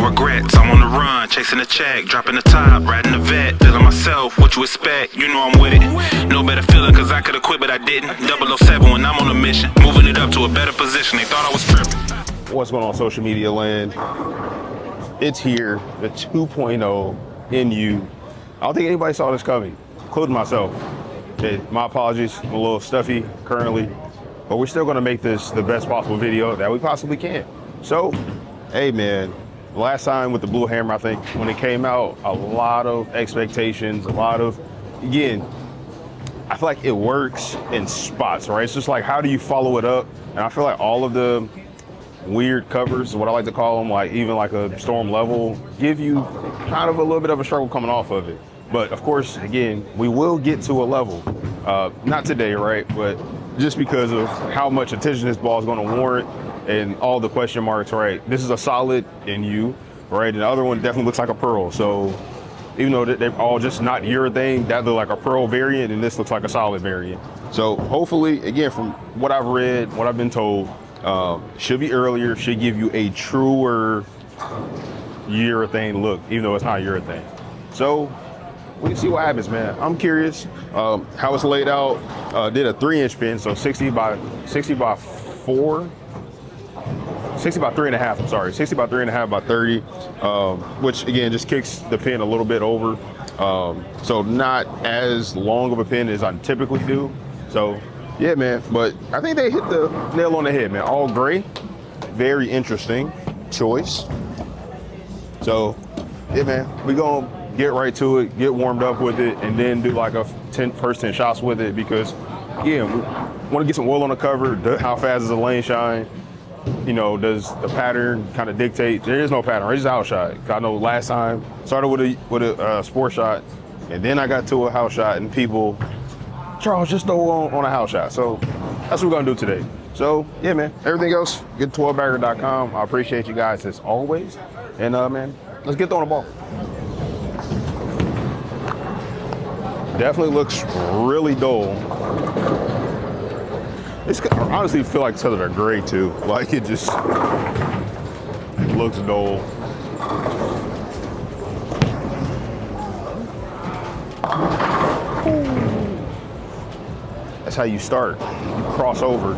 no regrets. I'm on the run, chasing the check, dropping the top, riding the vet, feeling myself, what you expect, you know I'm with it. No better feeling cause I could've quit but I didn't. 007 when I'm on a mission, moving it up to a better position, they thought I was tripping. What's going on social media land? It's here, the 2.0 NU. I don't think anybody saw this coming, including myself. My apologies, I'm a little stuffy currently, but we're still gonna make this the best possible video that we possibly can. So, hey man, last time with the Blue Hammer, I think when it came out, a lot of expectations, again, I feel like it works in spots, right? It's just like, how do you follow it up? And I feel like all of the weird covers, what I like to call them, like even like a storm level, give you kind of a little bit of a struggle coming off of it. But of course, again, we will get to a level, not today, right? But just because of how much attention this ball is going to warrant and all the question marks, right? This is a solid NU, right? And the other one definitely looks like a pearl. So even though they're all just not urethane, that look like a pearl variant, and this looks like a solid variant. So hopefully, again, from what I've read, what I've been told, should be earlier, should give you a truer urethane look, even though it's not urethane. So we can see what happens, man. I'm curious how it's laid out. Did a 3-inch pin, so 60 by 3.5, I'm sorry, 60 by 3.5 by 30, which again, just kicks the pin a little bit over. So not as long of a pin as I typically do. So yeah, man, but I think they hit the nail on the head, man. All gray, very interesting choice. So yeah, man, we gonna get right to it, get warmed up with it, and then do like a first 10 shots with it because, yeah, we want to get some oil on the cover. How fast does the lane shine? You know, does the pattern kind of dictate? There is no pattern, it's just a house shot. I know last time, started with a sport shot, and then I got to a house shot, and people, Charles, just throw on a house shot. So that's what we're gonna do today. So yeah, man, everything else, get to 12bagger.com. I appreciate you guys as always. And man, let's get throwing the ball. Definitely looks really dull. I honestly feel like some of them are gray too. Like it just looks dull. That's how you start. You cross over.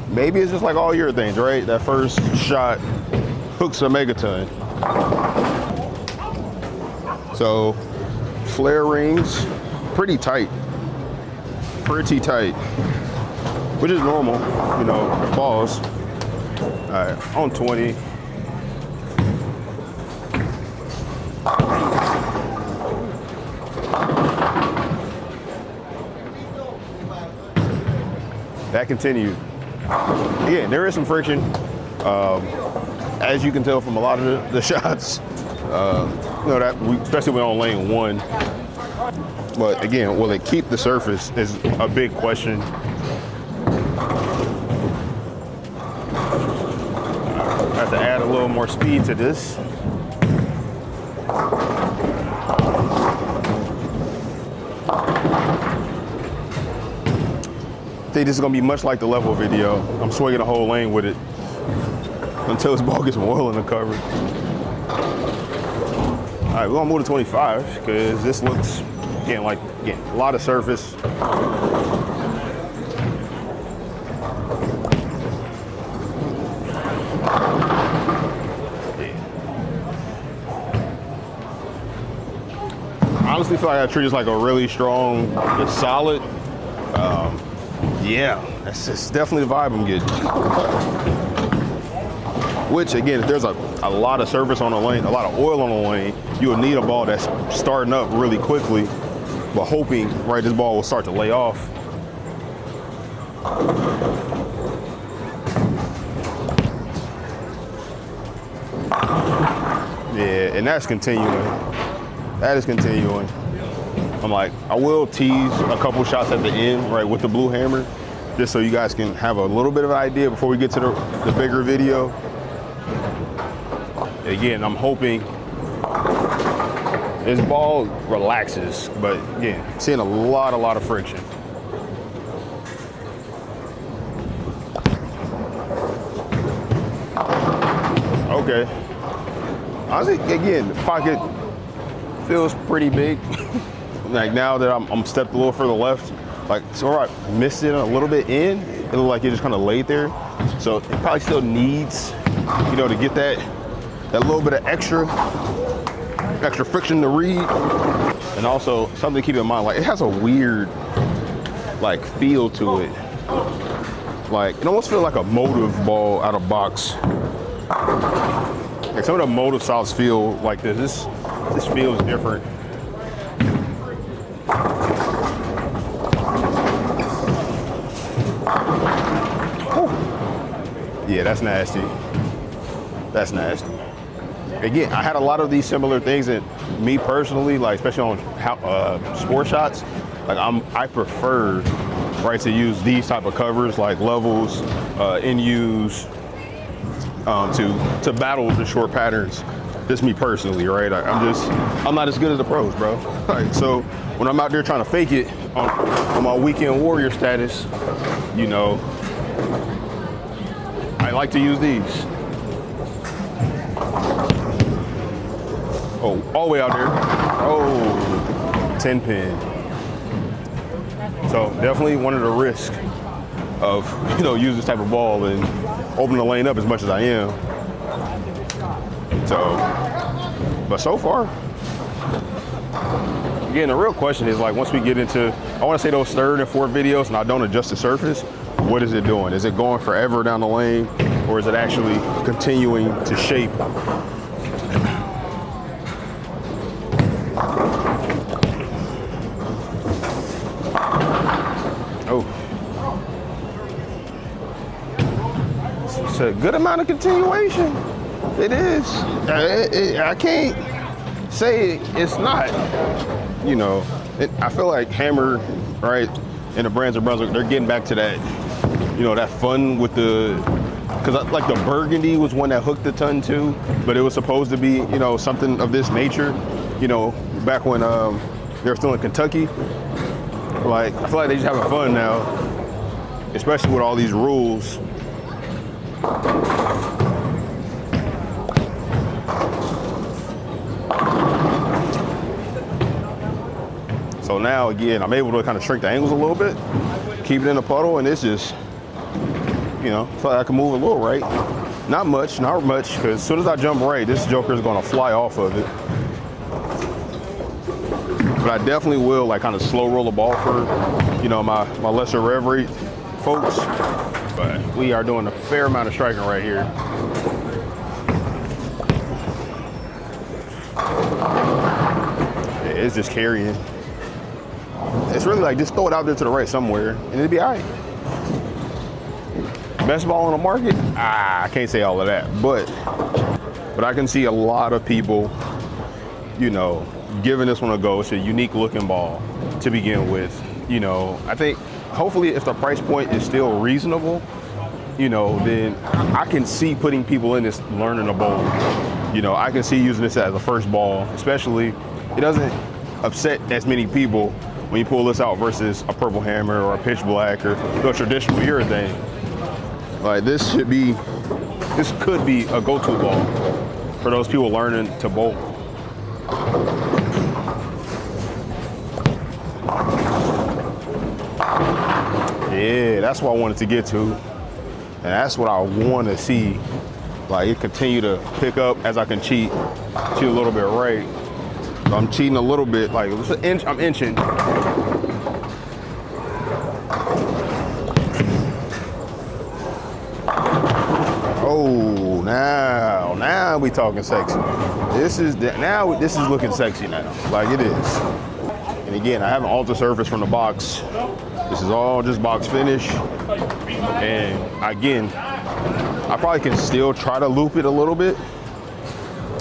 Maybe it's just like all urethanes, right? That first shot hooks a megaton. So flare rings, pretty tight, which is normal, you know, balls. All right, on 20. That continued. Again, there is some friction. As you can tell from a lot of the shots, you know, that especially when on lane 1. But again, will it keep the surface is a big question. I have to add a little more speed to this. I think this is gonna be much like the level video. I'm swinging the whole lane with it until this ball gets some oil in the cover. All right, we're gonna move to 25 because this looks, again, a lot of surface. I honestly feel like I treat this like a really strong, it's solid. Yeah, that's definitely the vibe I'm getting. Which again, if there's a lot of surface on the lane, a lot of oil on the lane, you'll need a ball that's starting up really quickly, but hoping, right, this ball will start to lay off. Yeah, and that's continuing. That is continuing. I'm like, I will tease a couple shots at the end, right, with the Blue Hammer, just so you guys can have a little bit of an idea before we get to the bigger video. Again, I'm hoping this ball relaxes, but again, seeing a lot of friction. Okay. Honestly, again, the pocket feels pretty big. Like now that I'm stepped a little further left, like so where I missed it a little bit in, it looked like it just kind of laid there. So it probably still needs, you know, to get that little bit of extra friction to read. And also something to keep in mind, like it has a weird like feel to it. Like it almost feels like a motive ball out of box. Like some of the motive styles feel like this. This feels different. Whew. Yeah, that's nasty. That's nasty. Again, I had a lot of these similar things, and me personally, like especially on sport shots, like I prefer, right, to use these type of covers like levels, NUs, to battle the short patterns. Just me personally, right? I'm not as good as the pros, bro. Right, so when I'm out there trying to fake it on my weekend warrior status, you know, I like to use these. Oh, all the way out there. Oh, 10 pin. So definitely one of the risks of, you know, using this type of ball and open the lane up as much as I am. So, but so far, again, the real question is like once we get into, I want to say those third and fourth videos and I don't adjust the surface, what is it doing? Is it going forever down the lane or is it actually continuing to shape? Oh. It's a good amount of continuation. It is. I can't say it's not. You know, I feel like Hammer, right, and the brands of Brunswick, they're getting back to that, you know, that fun with the, because like the burgundy was one that hooked a ton too, but it was supposed to be, you know, something of this nature, you know, back when they were still in Kentucky. Like, I feel like they just having fun now, especially with all these rules. So now, again, I'm able to kind of shrink the angles a little bit, keep it in the puddle, and it's just, you know, I feel like I can move a little right. Not much, because as soon as I jump right, this joker is going to fly off of it. But I definitely will, like, kind of slow roll the ball for, you know, my lesser rev rate folks. But we are doing a fair amount of striking right here. Yeah, it's just carrying. It's really like just throw it out there to the right somewhere and it'll be all right. Best ball on the market? I can't say all of that, but I can see a lot of people, you know, giving this one a go. It's a unique looking ball to begin with. You know, I think hopefully if the price point is still reasonable, you know, then I can see putting people in this learning a bowl. You know, I can see using this as a first ball, especially it doesn't upset as many people when you pull this out versus a purple hammer or a pitch black or a traditional urethane. Like this could be a go-to ball for those people learning to bowl. Yeah, that's what I wanted to get to. And that's what I want to see. Like it continue to pick up as I can cheat a little bit right. So I'm cheating a little bit, like it's an inch, I'm inching. Oh, now we talking sexy. This is looking sexy now, like it is. And again, I have an alter surface from the box. This is all just box finish. And again, I probably can still try to loop it a little bit.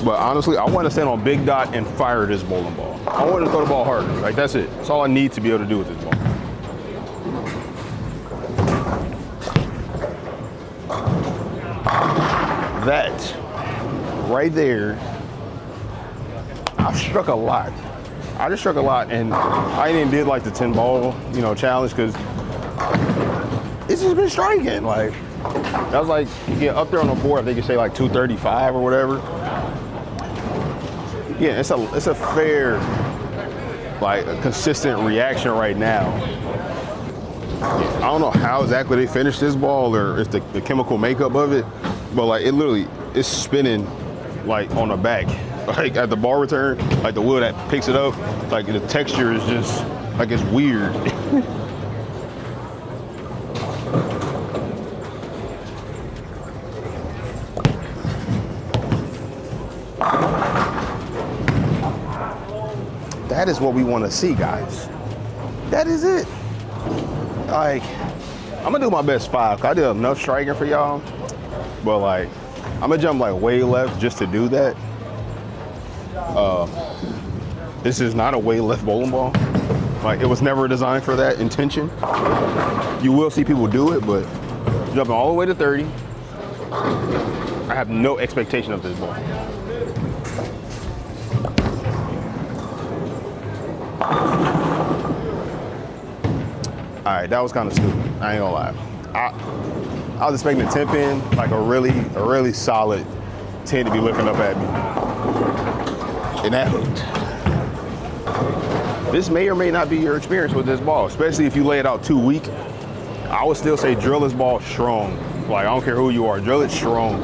But honestly, I want to stand on big dot and fire this bowling ball. I want to throw the ball harder. Like that's it. That's all I need to be able to do with this ball. That right there, I've struck a lot. I just struck a lot, and I even did like the 10 ball, you know, challenge because it's just been striking. Like that was like you get up there on the board, I think you say like 235 or whatever. Yeah, it's a fair, like a consistent reaction right now. I don't know how exactly they finished this ball or it's the chemical makeup of it, but like it literally is spinning like on the back, like at the ball return, like the wheel that picks it up, like the texture is just like it's weird. That is what we want to see, guys. That is it. Like, I'm gonna do my best 5. 'Cause I did enough striking for y'all, but like, I'm gonna jump like way left just to do that. This is not a way left bowling ball. Like, it was never designed for that intention. You will see people do it, but jumping all the way to 30, I have no expectation of this ball. All right, that was kind of stupid. I ain't gonna lie. I was expecting a 10 pin, like a really solid 10 to be looking up at me. And that hooked. This may or may not be your experience with this ball, especially if you lay it out too weak. I would still say drill this ball strong. Like, I don't care who you are, drill it strong.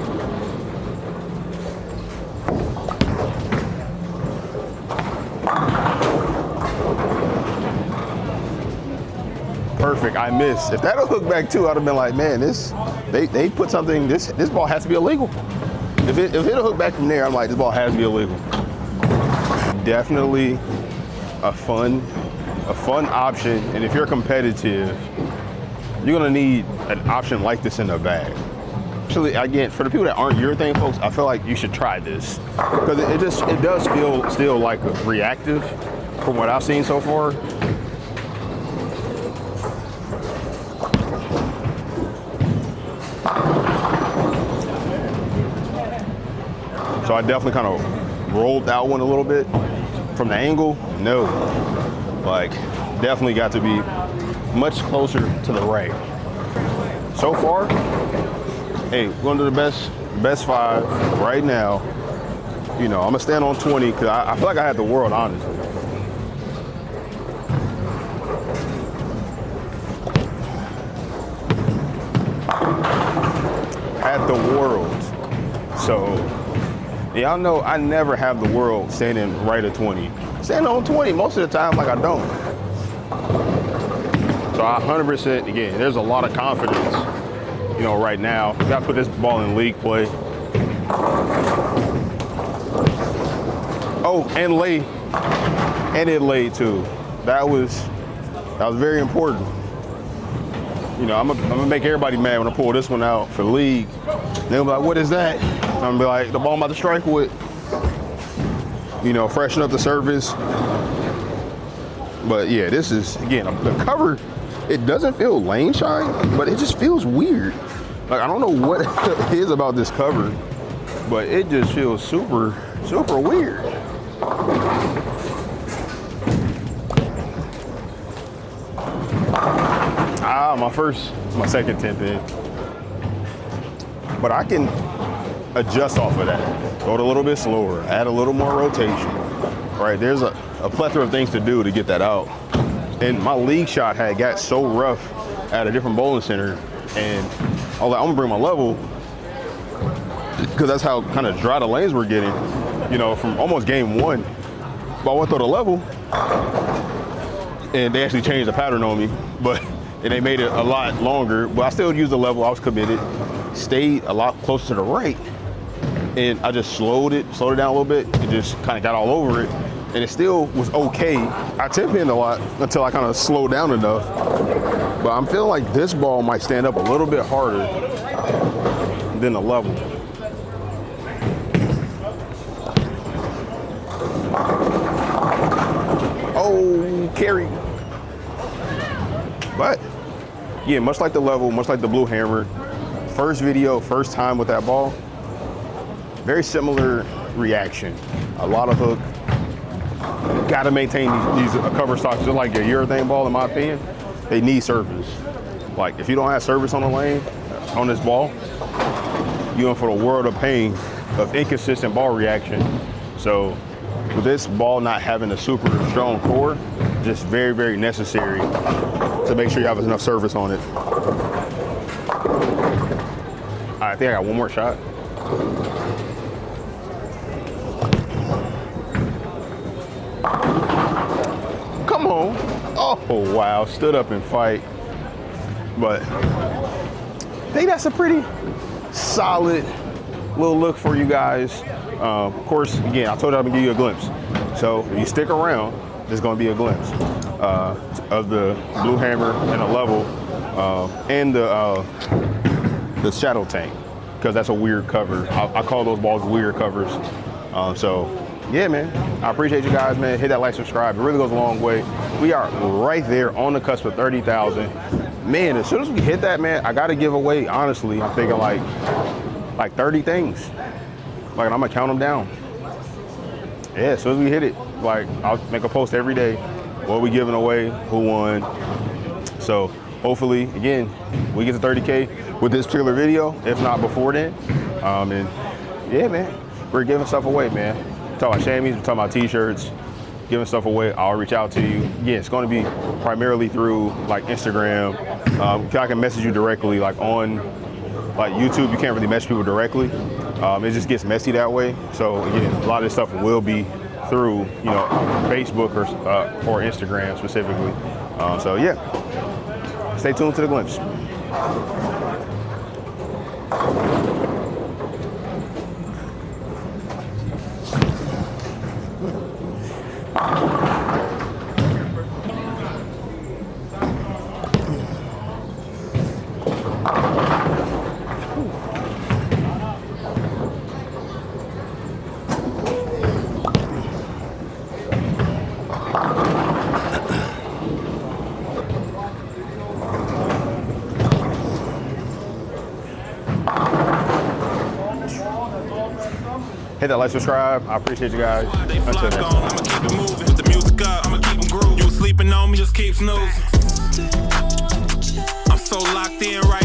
Perfect, I missed. If that'll hook back too, I'd have been like, man, they put something, this ball has to be illegal. If it'll hook back from there, I'm like, this ball has to be illegal. Definitely a fun option, and if you're competitive, you're gonna need an option like this in the bag. Actually, again, for the people that aren't urethane folks, I feel like you should try this because it does feel still like reactive from what I've seen so far. So I definitely kind of rolled that one a little bit. From the angle, no. Like, definitely got to be much closer to the right. So far, hey, we're gonna do the best 5 right now. You know, I'm gonna stand on 20 because I feel like I had the world, honestly. Had the world. So, y'all know I never have the world standing right at 20. Standing on 20 most of the time, like I don't. So 100%, again, there's a lot of confidence, you know, right now. Got to put this ball in league play. Oh, and lay, and it laid too. That was very important. You know, I'm gonna make everybody mad when I pull this one out for league. They'll be like, what is that? I'm gonna be like, the ball I'm about to strike with. You know, freshen up the surface. But yeah, this is, again, the cover, it doesn't feel lane shine, but it just feels weird. Like, I don't know what it is about this cover, but it just feels super, super weird. My second 10 pin. But I can adjust off of that. Go it a little bit slower, add a little more rotation. Right, there's a plethora of things to do to get that out. And my league shot had got so rough at a different bowling center, and I was like, I'm gonna bring my level, because that's how kind of dry the lanes were getting, you know, from almost game 1. But I went through the level, and they actually changed the pattern on me, and they made it a lot longer, but I still used the level, I was committed, stayed a lot closer to the right, and I just slowed it down a little bit, and just kind of got all over it, and it still was okay. I 10-pinned a lot until I kind of slowed down enough, but I'm feeling like this ball might stand up a little bit harder than the level. Oh, carry. But yeah, much like the level, much like the blue hammer, first video, first time with that ball, very similar reaction. A lot of hook. Got to maintain these cover stocks just like a urethane ball, in my opinion. They need surface. Like, if you don't have surface on the lane, on this ball, you're in for a world of pain of inconsistent ball reaction. So with this ball not having a super strong core, just very, very necessary to make sure you have enough surface on it. I think I got one more shot. Come on. Oh, wow. Stood up and fight. But I think that's a pretty solid little look for you guys. Of course, again, I told you I'm gonna give you a glimpse. So if you stick around, there's gonna be a glimpse of the blue hammer and a level and the shadow tank, because that's a weird cover. I call those balls weird covers. So yeah, man, I appreciate you guys, man. Hit that like, subscribe. It really goes a long way. We are right there on the cusp of 30,000. Man, as soon as we hit that, man, I gotta give away, honestly, I'm thinking like 30 things. Like, I'm gonna count them down. Yeah, as soon as we hit it, like, I'll make a post every day. What we giving away, who won. So hopefully, again, we get to 30K with this particular video, if not before then. And yeah, man, we're giving stuff away, man. We're talking about chamois, we're talking about t-shirts, giving stuff away. I'll reach out to you. Yeah, it's gonna be primarily through like Instagram. I can message you directly, like on like YouTube, you can't really message people directly. It just gets messy that way. So again, a lot of this stuff will be through, you know, Facebook or Instagram specifically. So yeah, stay tuned to the glimpse. Hit that like, subscribe. I appreciate you guys. Until next time. I'ma keep it moving. With the music up, I'ma keep them grooving. You sleeping on me, just keep snoozing. I'm so locked in right